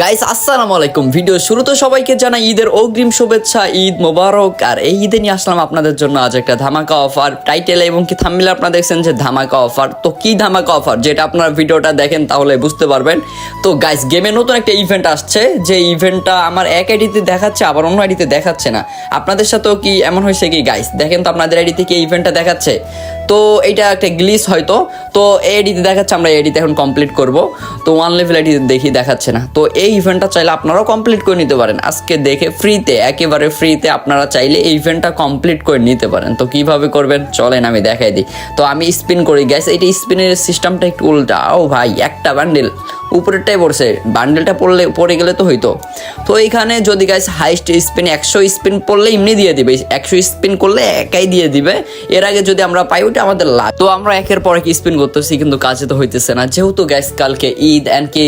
Guys আসসালামু আলাইকুম। Video শুরুতে সবাইকে জানাই ঈদের অগ্রিম শুভেচ্ছা, ঈদ মোবারক। আর এই ঈদে নিয়ে আসলাম আপনাদের জন্য আজ একটা ধামাকা অফার। টাইটেল এবং কি থাম্বনেলে আপনারা দেখছেন যে ধামাকা অফার। তো কি ধামাকা অফার, যেটা আপনারা ভিডিওটা দেখেন তাহলে বুঝতে পারবেন। তো গাইস গেমে নতুন একটা ইভেন্ট আসছে, যে ইভেন্টটা আমার এক আইডিতে দেখাচ্ছে আবার অন্য আইডিতে দেখাচ্ছে না। আপনাদের সাথেও কি এমন হয়েছে কি গাইস? দেখেন তো আপনাদের আইডিতে কি ইভেন্টটা দেখাচ্ছে, তো এটা একটা গ্লিচ হয়তো। তো এই আইডিতে দেখাচ্ছে, আমরা এই আইডিতে এখন কমপ্লিট করব। তো ওয়ান লেভেল আইডিতে দেখি দেখাচ্ছে না। তো এই ইভেন্টটা চাইলে আপনারাও কমপ্লিট করে নিতে পারেন আজকে দেখে, ফ্রিতে, একেবারে ফ্রিতে আপনারা চাইলে এই ইভেন্টটা কমপ্লিট করে নিতে পারেন। তো কিভাবে করবেন চলেন আমি দেখাই দিই। তো আমি স্পিন করি গাইস, এইটা স্পিনের সিস্টেমটা একটু উল্টা। ও ভাই, একটা বান্ডেল উপরেরটাই পড়ছে, বান্ডেলটা পড়ে গেলে তো হইতো। তো এইখানে যদি গাইস হাইস্ট স্পিন 100 স্পিন পড়লে এমনি দিয়ে দিবে, 100 স্পিন করলে একাই দিয়ে দিবে। এর আগে যদি আমরা পাই ওটা আমাদের লাগ। তো আমরা একের পর এক স্পিন করতেছি কিন্তু কাজে তো হইতেছে না, যেহেতু গাইস কালকে ঈদ এন্ড কি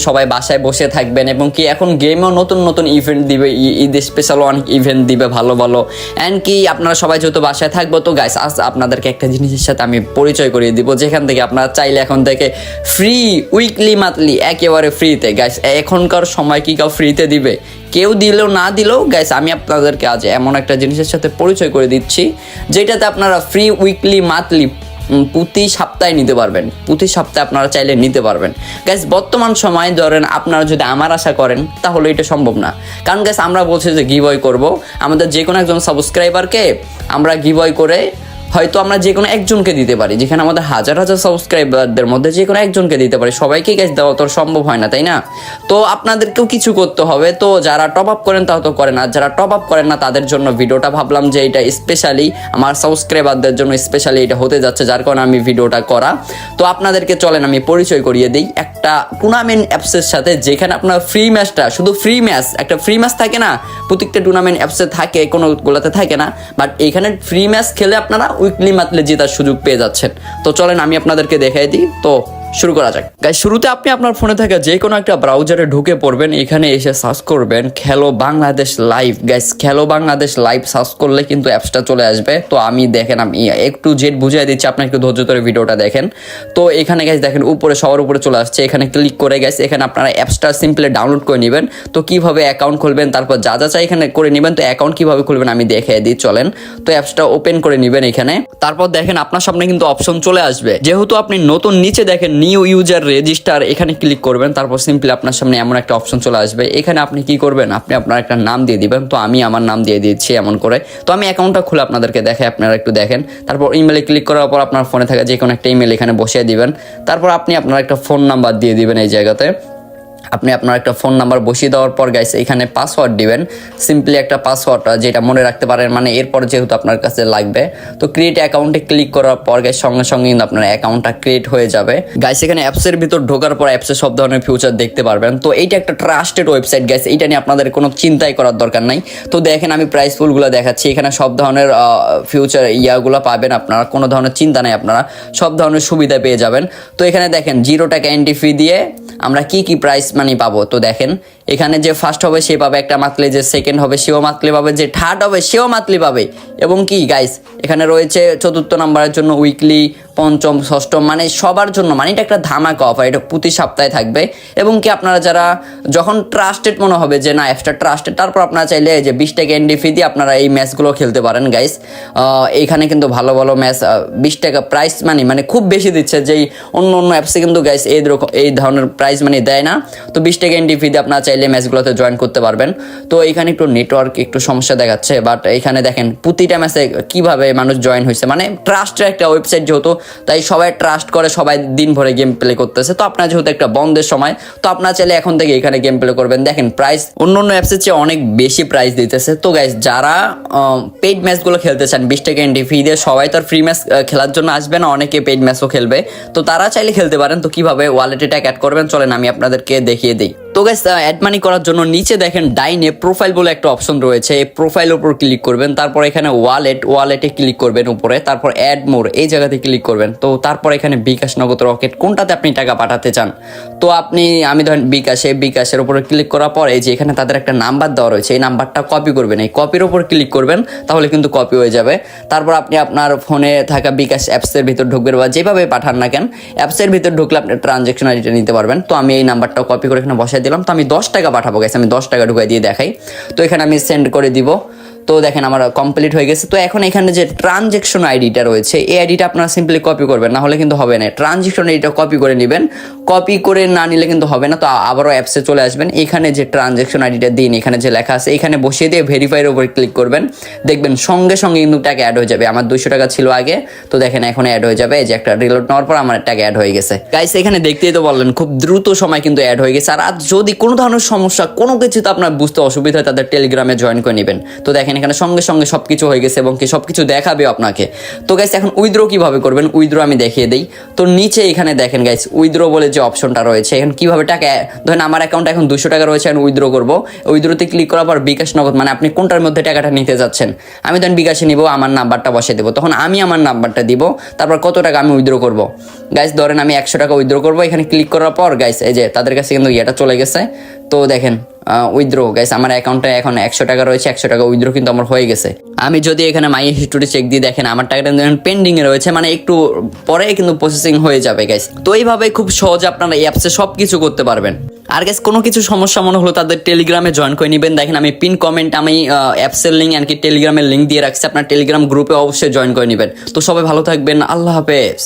সবাই বাসায় বসে থাকবেন এবং কি এখন গেমেও নতুন নতুন ইভেন্ট দিবে, ঈদ স্পেশাল অনেক ইভেন্ট দিবে ভালো ভালো। এন্ড কি আপনারা সবাই যেহেতু বাসায় থাকবো, তো গাইস আজ আপনাদেরকে একটা জিনিসের সাথে আমি পরিচয় করিয়ে দিব, যেখান থেকে আপনারা চাইলে এখন থেকে ফ্রি উইকলি মান্থলি একেবারে ফ্রিতে। গাইস এখনকার সময় কি কেউ ফ্রিতে দিবে? কেউ দিলেও না দিলেও গাইস আমি আপনাদেরকে আজ এমন একটা জিনিসের সাথে পরিচয় করে দিচ্ছি, যেটাতে আপনারা ফ্রি উইকলি মান্থলি প্রতি সপ্তাহে নিতে পারবেন। প্রতি সপ্তাহে আপনারা চাইলে নিতে পারবেন। গাইস বর্তমান সময় ধরেন আপনারা যদি আমার আশা করেন তাহলে এটা সম্ভব না, কারণ গাইস আমরা বলছি যে গিভওয়ে করব, আমাদের যে কোনো একজন সাবস্ক্রাইবারকে আমরা গিভওয়ে করে হয়তো আমরা যে কোনো একজনকে দিতে পারি, যেখানে আমাদের হাজার হাজার সাবস্ক্রাইবারদের মধ্যে যে কোনো একজনকে দিতে পারি। সবাইকে গ্যাস দেওয়া তো সম্ভব হয় না, তাই না? তো আপনাদেরকেও কিছু করতে হবে। তো যারা টপ আপ করেন তাও তো করেন, আর যারা টপ আপ করেন না তাদের জন্য ভিডিওটা ভাবলাম যে এটা স্পেশালি আমার সাবস্ক্রাইবারদের জন্য স্পেশালি এটা হতে যাচ্ছে, যার কারণে আমি ভিডিওটা করা। তো আপনাদেরকে চলেন আমি পরিচয় করিয়ে দিই একটা টুর্নামেন্ট অ্যাপসের সাথে, যেখানে আপনার ফ্রি ম্যাচটা, শুধু ফ্রি ম্যাচ, একটা ফ্রি ম্যাচ থাকে না প্রত্যেকটা টুর্নামেন্ট অ্যাপসে থাকে, কোনোগুলোতে থাকে না, বাট এখানে ফ্রি ম্যাচ খেলে আপনারা উইকলি মান্থলি জেতার সুযোগ পেয়ে যাচ্ছেন। তো চলেন আমি আপনাদেরকে দেখাই দিই। তো শুরু করা যাক। গাইস শুরুতে আপনি আপনার ফোনে থাকা যে কোনো একটা ব্রাউজারে ঢুকে পড়বেন, এখানে এসে সার্চ করবেন খেলো বাংলাদেশ লাইভ। গাইস খেলো বাংলাদেশ লাইভ সার্চ করলে কিন্তু অ্যাপসটা চলে আসবে। তো আমি দেখেন আমি একটু জেড বুঝিয়ে দিচ্ছি, আপনি একটু ধৈর্য ধরে ভিডিওটা দেখেন। তো এখানে গাইস দেখেন উপরে সবার উপরে চলে আসছে, এখানে ক্লিক করে গাইস এখানে আপনারা অ্যাপসটা সিম্পলি ডাউনলোড করে নেবেন। তো কিভাবে অ্যাকাউন্ট খুলবেন, তারপর যা যা চাই এখানে করে নেবেন। তো অ্যাকাউন্ট কিভাবে খুলবেন আমি দেখিয়ে দিই, চলেন। তো অ্যাপসটা ওপেন করে নেবেন এখানে, তারপর দেখেন আপনার সামনে কিন্তু অপশন চলে আসবে। যেহেতু আপনি নতুন, নিচে দেখেন নিউ ইউজার রেজিস্টার, এখানে ক্লিক করবেন। তারপর সিম্পলি আপনার সামনে এমন একটা অপশন চলে আসবে। এখানে আপনি কি করবেন, আপনি আপনার একটা নাম দিয়ে দিবেন। তো আমি আমার নাম দিয়ে দিচ্ছি এমন করে। তো আমি অ্যাকাউন্টটা খুলে আপনাদেরকে দেখাই, আপনারা একটু দেখেন। তারপর ইমেলে ক্লিক করার পর আপনার ফোনে থাকা যে কোনো একটা ইমেল এখানে বসিয়ে দিবেন। তারপর আপনি আপনার একটা ফোন নাম্বার দিয়ে দিবেন। এই জায়গাতে আপনি আপনার একটা ফোন নাম্বার বসিয়ে দেওয়ার পর গাইস এখানে পাসওয়ার্ড দিবেন, সিম্পলি একটা পাসওয়ার্ড যেটা মনে রাখতে পারেন, মানে এরপর যেহেতু আপনার কাছে লাগবে। তো ক্রিয়েট অ্যাকাউন্টে ক্লিক করার পর গাইস সঙ্গে সঙ্গে কিন্তু আপনার অ্যাকাউন্টটা ক্রিয়েট হয়ে যাবে। গাইস এখানে অ্যাপসের ভিতর ঢোকার পর অ্যাপসের সব ধরনের ফিউচার দেখতে পারবেন। তো এইটা একটা ট্রাস্টেড ওয়েবসাইট গাইস, এইটা নিয়ে আপনাদের কোনো চিন্তাই করার দরকার নাই। তো দেখেন আমি প্রাইস ফুলগুলো দেখাচ্ছি, এখানে সব ধরনের ফিউচার ইয়াগুলো পাবেন আপনারা, কোনো ধরনের চিন্তা নেই, আপনারা সব ধরনের সুবিধা পেয়ে যাবেন। তো এখানে দেখেন 0 টাকা এন্ট্রি ফি দিয়ে আমরা কি কি প্রাইস মানি পাবো। তো দেখেন এখানে যে ফার্স্ট হবে সে পাবে একটা মান্থলি, যে সেকেন্ড হবে সেও মান্থলি পাবে, যে থার্ড হবে সেও মান্থলি পাবে। এবং কি গাইস এখানে রয়েছে চতুর্থ নাম্বারের জন্য উইকলি, পঞ্চম, ষষ্ঠম, মানে সবার জন্য, মানে এটা একটা ধামাকা অফার, এটা প্রতি সপ্তাহে থাকবে। এবং কি আপনারা যারা যখন ট্রাস্টেড মনে হবে যে না অ্যাপসটা ট্রাস্টেড, তারপর আপনারা চাইলে যে 20 টাকা এন্ট্রি ফি দিয়ে আপনারা এই ম্যাচগুলো খেলতে পারেন। গাইস এইখানে কিন্তু ভালো ভালো ম্যাচ 20 টাকা প্রাইস মানে খুব বেশি দিচ্ছে, যেই অন্য অ্যাপসে কিন্তু গাইস এই ধরনের প্রাইস মানে দেয় না। তো 20 টাকা এন্ট্রি ফি দিয়ে আপনারা চাইলে ম্যাচগুলোতে জয়েন করতে পারবেন। তো এখানে একটু নেটওয়ার্ক একটু সমস্যা দেখাচ্ছে, বাট এখানে দেখেন প্রতিটা ম্যাচে কিভাবে মানুষ জয়েন হয়েছে, মানে ট্রাস্টের একটা ওয়েবসাইট যেহেতু, তাই সবাই ট্রাস্ট করে, সবাই দিন ভরে গেম প্লে করতেছে। তো আপনার যেহেতু একটা বন্ধের সময়, তো আপনার চাইলে এখন থেকে এখানে গেম প্লে করবেন। দেখেন প্রাইস অন্য অ্যাপসের চেয়ে অনেক বেশি প্রাইস দিতেছে। তো গাইস যারা পেইড ম্যাচগুলো খেলতে চান 20 টাকা এন্ট্রি ফি দিয়ে, সবাই তো আর ফ্রি ম্যাচ খেলার জন্য আসবে না, অনেকে পেইড ম্যাচও খেলবে। তো তারা চাইলে খেলতে পারেন। তো কিভাবে ওয়ালেটে টাকা অ্যাড করবেন চলেন আমি আপনাদেরকে দেখিয়ে দিই। তো গাইস অ্যাড মানি করার জন্য নিচে দেখেন ডাইনে প্রোফাইল বলে একটা অপশন রয়েছে, এই প্রোফাইলের উপর ক্লিক করবেন। তারপর এখানে ওয়ালেটে ক্লিক করবেন উপরে, তারপর অ্যাড মোর এই জায়গাতে ক্লিক করবেন। তো তারপর এখানে বিকাশ, নগদ, রকেট কোনটাতে আপনি টাকা পাঠাতে চান। তো আমি ধরেন বিকাশের উপরে ক্লিক করার পর এই যে এখানে তাদের একটা নাম্বার দেওয়া রয়েছে, এই নাম্বারটা কপি করবেন, এই কপির উপর ক্লিক করবেন, তাহলে কিন্তু কপি হয়ে যাবে। তারপর আপনি আপনার ফোনে থাকা বিকাশ অ্যাপসের ভিতর ঢুকবেন, বা যেভাবে পাঠান না কেন অ্যাপসের ভিতর ঢুকলে আপনি ট্রানজ্যাকশন আইডিটা নিতে পারবেন। তো আমি এই নাম্বারটা কপি করে এখানে বসাই দিলাম। তো আমি 10 টাকা পাঠাবো গাইস, আমি 10 টাকা ঢুকাই দিয়ে দেখাই। তো এখানে আমি সেন্ড করে দিব। তো দেখেন আমার কমপ্লিট হয়ে গেছে। তো এখন এখানে যে ট্রানজ্যাকশন আইডিটা রয়েছে, এই আইডিটা আপনারা সিম্পলি কপি করবেন, না হলে কিন্তু হবে না। ট্রানজ্যাকশন আইডিটা কপি করে নেবেন, কপি করে না নিলে কিন্তু হবে না। তো আবারও অ্যাপসে চলে আসবেন, এখানে যে ট্রানজ্যাকশন আইডিটা দিন, এখানে যে লেখা আছে এখানে বসিয়ে দিয়ে ভেরিফাইয়ের উপর ক্লিক করবেন, দেখবেন সঙ্গে সঙ্গে কিন্তু টাকা অ্যাড হয়ে যাবে। আমার 200 টাকা ছিল আগে, তো দেখেন এখন অ্যাড হয়ে যাবে। এই যে একটা রিলোড নেওয়ার পর আমার টাকা অ্যাড হয়ে গেছে গাইস। এখানে দেখতেই তো বললেন খুব দ্রুত সময় কিন্তু অ্যাড হয়ে গেছে। আর আজ যদি কোনো ধরনের সমস্যা, কোনো কিছু তো আপনার বুঝতে অসুবিধা হয়, তাদের টেলিগ্রামে জয়েন করে নেবেন। তো দেখেন এখানে সঙ্গে সঙ্গে সবকিছু হয়ে গেছে এবং কি সবকিছু দেখাবে আপনাকে। তো গাইস এখন উইথড্র কিভাবে করবেন, উইথড্র আমি দেখিয়ে দিই। তো নিচে এখানে দেখেন গাইস উইথড্র বলে যে অপশনটা রয়েছে, এখন কিভাবে টাকা, ধরেন আমার অ্যাকাউন্টে এখন 200 টাকা রয়েছে, আমি উইথড্র করবো। উইথড্রতে ক্লিক করার পর বিকাশ, নগদ, মানে আপনি কোনটার মধ্যে টাকাটা নিতে যাচ্ছেন। আমি ধরেন বিকাশে নিব, আমার নাম্বারটা বসিয়ে দেবো, তখন আমি আমার নাম্বারটা দিব, তারপর কত টাকা আমি উইথড্র করবো। গাইস ধরেন আমি 100 টাকা উইথড্র করবো, এখানে ক্লিক করার পর গাইস এই যে তাদের কাছে কিন্তু ইয়েটা চলে গেছে। তো দেখেন উইথড্র গাইস আমার অ্যাকাউন্টে এখন 100 টাকা রয়েছে, 100 টাকা উইথড্র কিন্তু আমার হয়ে গেছে। আমি যদি এখানে মাই হিস্টোরি চেক দিয়ে দেখেন আমার টাকাটা পেন্ডিং এ রয়েছে, মানে একটু পরে কিন্তু প্রসেসিং হয়ে যাবে গাইস। তো এইভাবে খুব সহজে আপনারা এই অ্যাপসে সব কিছু করতে পারবেন। আর গাইস কোনো কিছু সমস্যা মনে হলো তাদের টেলিগ্রামে জয়েন করে নেবেন। দেখেন আমি পিন কমেন্ট আমি অ্যাপসের লিঙ্ক এমনকি টেলিগ্রামের লিঙ্ক দিয়ে রাখছি, আপনার টেলিগ্রাম গ্রুপে অবশ্যই জয়েন করে নেবেন। তো সবাই ভালো থাকবেন, আল্লাহ হাফেজ।